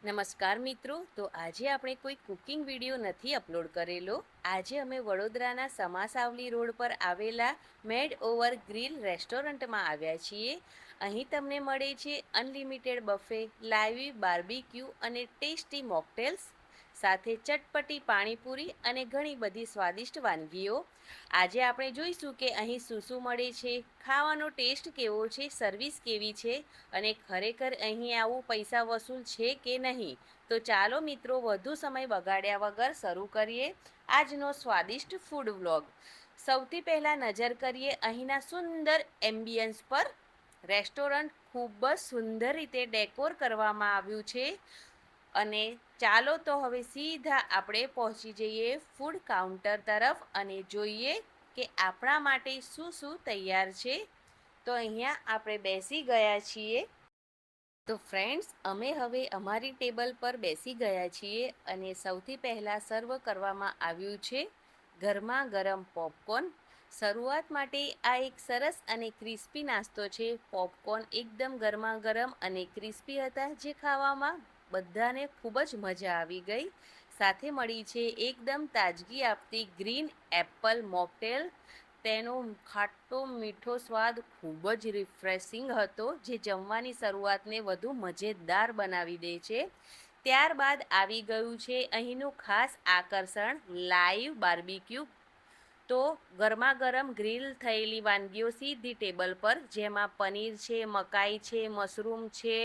નમસ્કાર મિત્રો. તો આજે આપણે કોઈ કુકિંગ વિડીયો નથી અપલોડ કરેલો. આજે અમે વડોદરાના સમાસાવલી રોડ પર આવેલા મેડ ઓવર ગ્રીલ રેસ્ટોરન્ટમાં આવ્યા છીએ. અહીં તમને મળે છે અનલિમિટેડ બફે, લાઈવ બાર્બીક્યુ અને ટેસ્ટી મોકટેલ્સ સાથે ચટપટી પાણીપુરી અને ઘણી બધી સ્વાદિષ્ટ વાનગીઓ. આજે આપણે જોઈશું કે અહીં શું શું મળે છે, ખાવાનો ટેસ્ટ કેવો છે, સર્વિસ કેવી છે અને ખરેખર અહીં આવું પૈસા વસૂલ છે કે નહીં. તો ચાલો મિત્રો, વધુ સમય બગાડ્યા વગર શરૂ કરીએ આજનો સ્વાદિષ્ટ ફૂડ વ્લોગ. સૌથી પહેલાં નજર કરીએ અહીંના સુંદર એમ્બિયન્સ પર. રેસ્ટોરન્ટ ખૂબ જ સુંદર રીતે ડેકોર કરવામાં આવ્યું છે. અને ચાલો તો હવે સીધા આપણે પહોંચી જઈએ ફૂડ કાઉન્ટર તરફ અને જોઈએ કે આપણા માટે શું શું તૈયાર છે. તો અહીંયા આપણે બેસી ગયા છીએ. તો ફ્રેન્ડ્સ, અમે હવે અમારી ટેબલ પર બેસી ગયા છીએ અને સૌથી પહેલાં સર્વ કરવામાં આવ્યું છે ગરમા ગરમ પોપકોર્ન. શરૂઆત માટે આ એક સરસ અને ક્રિસ્પી નાસ્તો છે. પોપકોર્ન એકદમ ગરમા ગરમ અને ક્રિસ્પી હતા, જે ખાવામાં બધાને ખૂબ જ મજા આવી ગઈ. સાથે મળી છે એકદમ તાજગી આપતી ગ્રીન એપલ મોકટેલ. તેનો ખાટો મીઠો સ્વાદ ખૂબ જ રિફ્રેશિંગ હતો, જે જમવાની શરૂઆતને વધુ મજેદાર બનાવી દે છે. ત્યારબાદ આવી ગયું છે અહીંનું ખાસ આકર્ષણ, લાઈવ બાર્બીક્યુ. તો ગરમા ગરમ ગ્રીલ થયેલી વાનગીઓ સીધી ટેબલ પર, જેમાં પનીર છે, મકાઈ છે, મશરૂમ છે,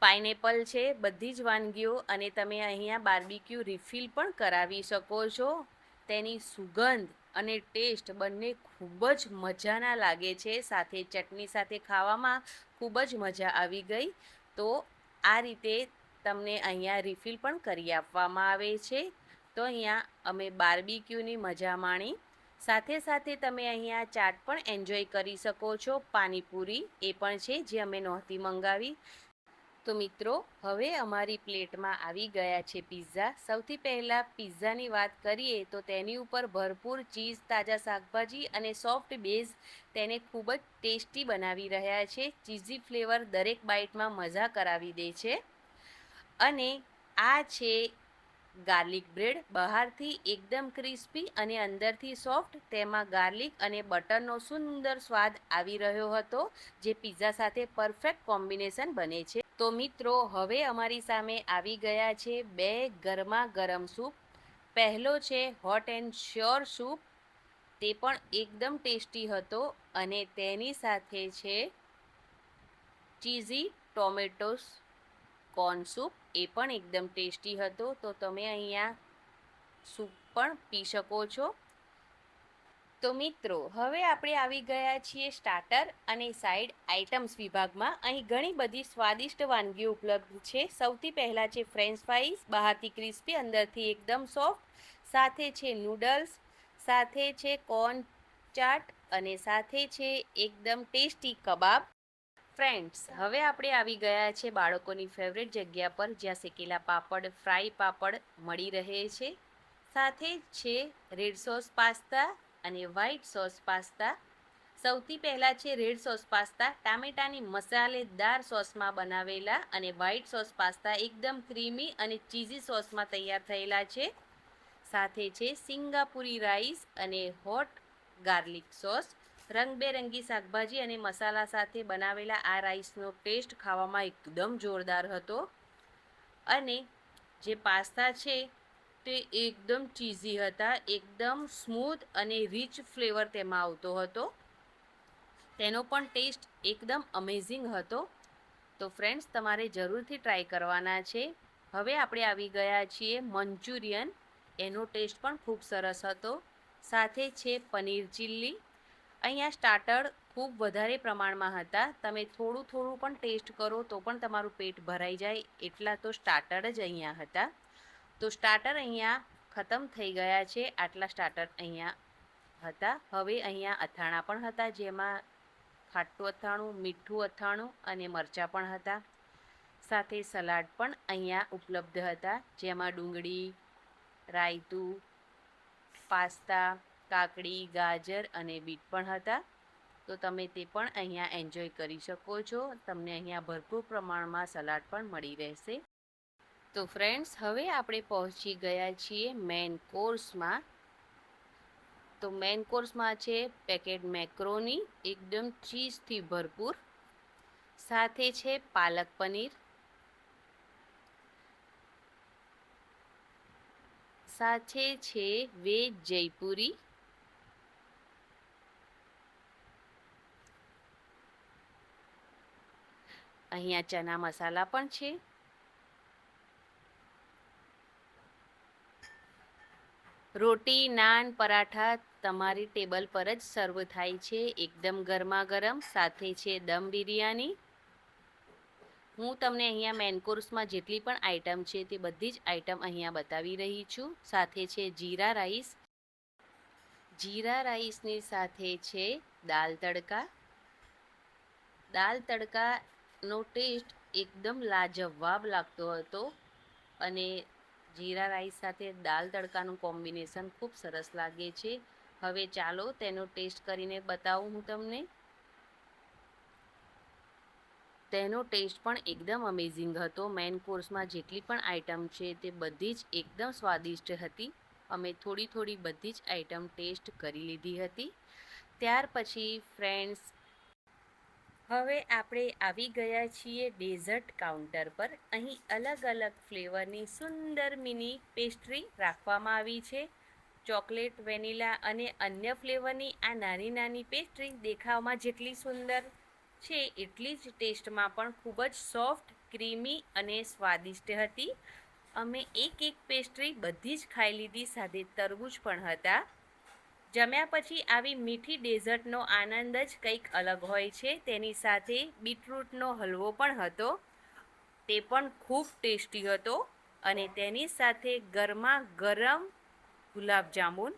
પાઇનેપલ છે, બધી જ વાનગીઓ. અને તમે અહીંયા બાર્બીક્યુ રિફિલ પણ કરાવી શકો છો. તેની સુગંધ અને ટેસ્ટ બંને ખૂબ જ મજાના લાગે છે. સાથે ચટણી સાથે ખાવામાં ખૂબ જ મજા આવી ગઈ. તો આ રીતે તમને અહીંયા રિફિલ પણ કરી આપવામાં આવે છે. તો અહીંયા અમે બાર્બીક્યુની મજા માણી. સાથે સાથે તમે અહીંયા ચાટ પણ એન્જોય કરી શકો છો. પાણીપુરી એ પણ છે, જે અમે નહોતી મંગાવી. તો મિત્રો, હવે અમારી પ્લેટમાં આવી ગયા છે પિઝા. સૌથી પહેલાં પિઝાની વાત કરીએ તો તેની ઉપર ભરપૂર ચીઝ, તાજા શાકભાજી અને સોફ્ટ બેઝ તેને ખૂબ જ ટેસ્ટી બનાવી રહ્યા છે. ચીઝી ફ્લેવર દરેક બાઇટમાં મજા કરાવી દે છે. અને આ છે ગાર્લિક બ્રેડ. બહારથી એકદમ ક્રિસ્પી અને અંદરથી સોફ્ટ. તેમાં ગાર્લિક અને બટરનો સુંદર સ્વાદ આવી રહ્યો હતો, જે પિઝા સાથે પરફેક્ટ કોમ્બિનેશન બને છે. તો મિત્રો, હવે અમારી સામે આવી ગયા છે બે ગરમા ગરમ સૂપ. પહેલો છે હોટ એન્ડ શ્યોર સૂપ. તે પણ એકદમ ટેસ્ટી હતો. અને તેની સાથે છે ચીઝી ટોમેટોસ કોર્ન સૂપ. એ પણ એકદમ ટેસ્ટી હતો. તો તમે અહીંયા સૂપ પણ પી શકો છો. તો મિત્રો, હવે આપણે આવી ગયા છીએ સ્ટાર્ટર અને સાઈડ આઇટમ્સ વિભાગમાં. અહીં ઘણી બધી સ્વાદિષ્ટ વાનગીઓ ઉપલબ્ધ છે. સૌથી પહેલાં છે ફ્રેન્ચ ફ્રાઈઝ, બહારથી ક્રિસ્પી, અંદરથી એકદમ સોફ્ટ. સાથે છે નૂડલ્સ, સાથે છે કોર્ન ચાટ અને સાથે છે એકદમ ટેસ્ટી કબાબ. ફ્રેન્ડ્સ, હવે આપણે આવી ગયા છે બાળકોની ફેવરેટ જગ્યા પર, જ્યાં શેકેલા પાપડ, ફ્રાય પાપડ મળી રહે છે. સાથે છે રેડ સોસ પાસ્તા અને વ્હાઈટ સોસ પાસ્તા. સૌથી પહેલાં છે રેડ સોસ પાસ્તા. ટામેટાની મસાલેદાર સોસમાં બનાવેલા. અને વ્હાઈટ સોસ પાસ્તા એકદમ ક્રીમી અને ચીઝી સોસમાં તૈયાર થયેલા છે. સાથે છે સિંગાપુરી રાઈસ અને હોટ ગાર્લિક સોસ. રંગબેરંગી શાકભાજી અને મસાલા સાથે બનાવેલા આ રાઈસનો ટેસ્ટ ખાવામાં એકદમ જોરદાર હતો. અને જે પાસ્તા છે તે એકદમ ચીઝી હતા, એકદમ સ્મૂથ અને રીચ ફ્લેવર તેમાં આવતો હતો. તેનો પણ ટેસ્ટ એકદમ અમેઝિંગ હતો. તો ફ્રેન્ડ્સ, તમારે જરૂરથી ટ્રાય કરવાના છે. હવે આપણે આવી ગયા છીએ મંચુરિયન. એનો ટેસ્ટ પણ ખૂબ સરસ હતો. સાથે છે પનીર ચીલ્લી. અહીંયા સ્ટાર્ટર ખૂબ વધારે પ્રમાણમાં હતા. તમે થોડું થોડું પણ ટેસ્ટ કરો તો પણ તમારું પેટ ભરાઈ જાય એટલા તો સ્ટાર્ટર જ અહીંયા હતા. તો સ્ટાર્ટર અહીંયા ખતમ થઈ ગયા છે. આટલા સ્ટાર્ટર અહીંયા હતા. હવે અહીંયા અથાણાં પણ હતા, જેમાં ખાટું અથાણું, મીઠું અથાણું અને મરચાં પણ હતા. સાથે સલાડ પણ અહીંયા ઉપલબ્ધ હતા, જેમાં ડુંગળી, રાયતું, પાસ્તા, કાકડી, ગાજર અને બીટ પણ હતા. તો તમે તે પણ અહીંયા એન્જોય કરી શકો છો. તમને અહીંયા ભરપૂર પ્રમાણમાં સલાડ પણ મળી રહેશે. તો ફ્રેન્ડ્સ, હવે આપણે પહોંચી ગયા છીએ મેઇન કોર્સમાં. તો મેઇન કોર્સમાં છે પેકેટ મેક્રોની, એકદમ ચીઝથી ભરપૂર. સાથે છે પાલક પનીર, સાથે છે વેજ જયપુરી, અહીંયા ચના મસાલા પણ છે. રોટી, નાન, પરાઠા તમારી ટેબલ પર જ સર્વ થાય છે, એકદમ ગરમા ગરમ. સાથે છે દમ બિરયાની. હું તમને અહીંયા મેઇન કોર્સમાં જેટલી પણ આઇટમ છે તે બધી જ આઇટમ અહીંયા બતાવી રહી છું. સાથે છે જીરા રાઈસ. જીરા રાઈસની સાથે છે દાલ તડકા. દાલ તડકાનો ટેસ્ટ એકદમ લાજવાબ લાગતો હતો અને જીરા રાઈસ સાથે દાલ તડકાનું કોમ્બિનેશન ખૂબ સરસ લાગે છે. હવે ચાલો તેનો ટેસ્ટ કરીને બતાવું હું તમને. તેનો ટેસ્ટ પણ એકદમ અમેઝિંગ હતો. મેઇન કોર્સમાં જેટલી પણ આઇટમ છે તે બધી જ એકદમ સ્વાદિષ્ટ હતી. અમે થોડી બધી જ આઇટમ ટેસ્ટ કરી લીધી હતી. ત્યાર પછી ફ્રેન્ડ્સ, હવે આપણે આવી ગયા છીએ ડેઝર્ટ કાઉન્ટર પર. અહીં અલગ અલગ ફ્લેવરની સુંદર મિની પેસ્ટ્રી રાખવામાં આવી છે. ચોકલેટ, વેનીલા અને અન્ય ફ્લેવરની આ નાની નાની પેસ્ટ્રી દેખાવમાં જેટલી સુંદર છે એટલી જ ટેસ્ટમાં પણ ખૂબ જ સોફ્ટ, ક્રીમી અને સ્વાદિષ્ટ હતી. અમે એક પેસ્ટ્રી બધી જ ખાઈ લીધી, સાથે તરબૂચ પણ હતા. જમ્યા પછી આવી મીઠી ડેઝર્ટનો આનંદ જ કંઈક અલગ હોય છે. તેની સાથે બીટરૂટનો હલવો પણ હતો, તે પણ ખૂબ ટેસ્ટી હતો. અને તેની સાથે ગરમા ગરમ ગુલાબજામુન,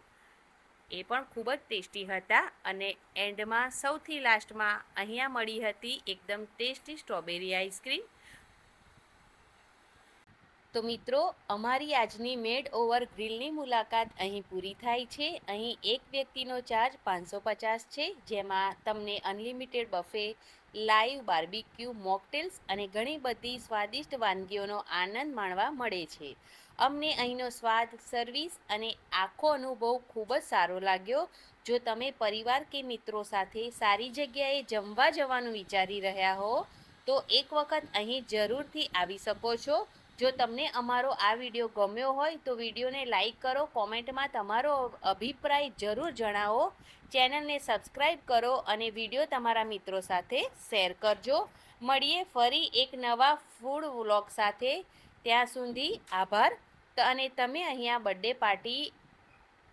એ પણ ખૂબ જ ટેસ્ટી હતા. અને એન્ડમાં સૌથી લાસ્ટમાં અહીંયા મળી હતી એકદમ ટેસ્ટી સ્ટ્રોબેરી આઈસ્ક્રીમ. તો મિત્રો, અમારી આજની મેડ ઓવર ગ્રીલની મુલાકાત અહીં પૂરી થાય છે. અહીં એક વ્યક્તિનો ચાર્જ 550 છે, જેમાં તમને અનલિમિટેડ બફે, લાઈવ બાર્બીક્યુ, મોકટેલ્સ અને ઘણી બધી સ્વાદિષ્ટ વાનગીઓનો આનંદ માણવા મળે છે. અમને અહીંનો સ્વાદ, સર્વિસ અને આખો અનુભવ ખૂબ જ સારો લાગ્યો. જો તમે પરિવાર કે મિત્રો સાથે સારી જગ્યાએ જમવા જવાનું વિચારી રહ્યા હો તો એક વખત અહીં જરૂરથી આવી શકો છો. જો તમને અમારો આ વિડીયો ગમ્યો હોય તો વિડીયોને લાઈક કરો, કોમેન્ટમાં તમારો અભિપ્રાય જરૂર જણાવો, ચેનલને સબસ્ક્રાઈબ કરો અને વિડીયો તમારા મિત્રો સાથે શેર કરજો. મળીએ ફરી એક નવા ફૂડ વ્લોગ સાથે. ત્યાં સુધી આભાર. અને તમે અહીંયા બર્થડે પાર્ટી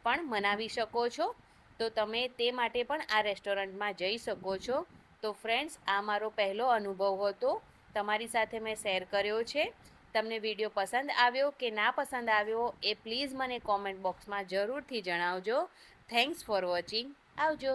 પણ મનાવી શકો છો, તો તમે તે માટે પણ આ રેસ્ટોરન્ટમાં જઈ શકો છો. તો ફ્રેન્ડ્સ, આ મારો પહેલો અનુભવ હતો, તમારી સાથે મેં શેર કર્યો છે. તમને વિડીયો પસંદ આવ્યો કે ના પસંદ આવ્યો એ પ્લીઝ મને કોમેન્ટ બોક્સમાં જરૂરથી જણાવજો. Thanks for watching. આવજો.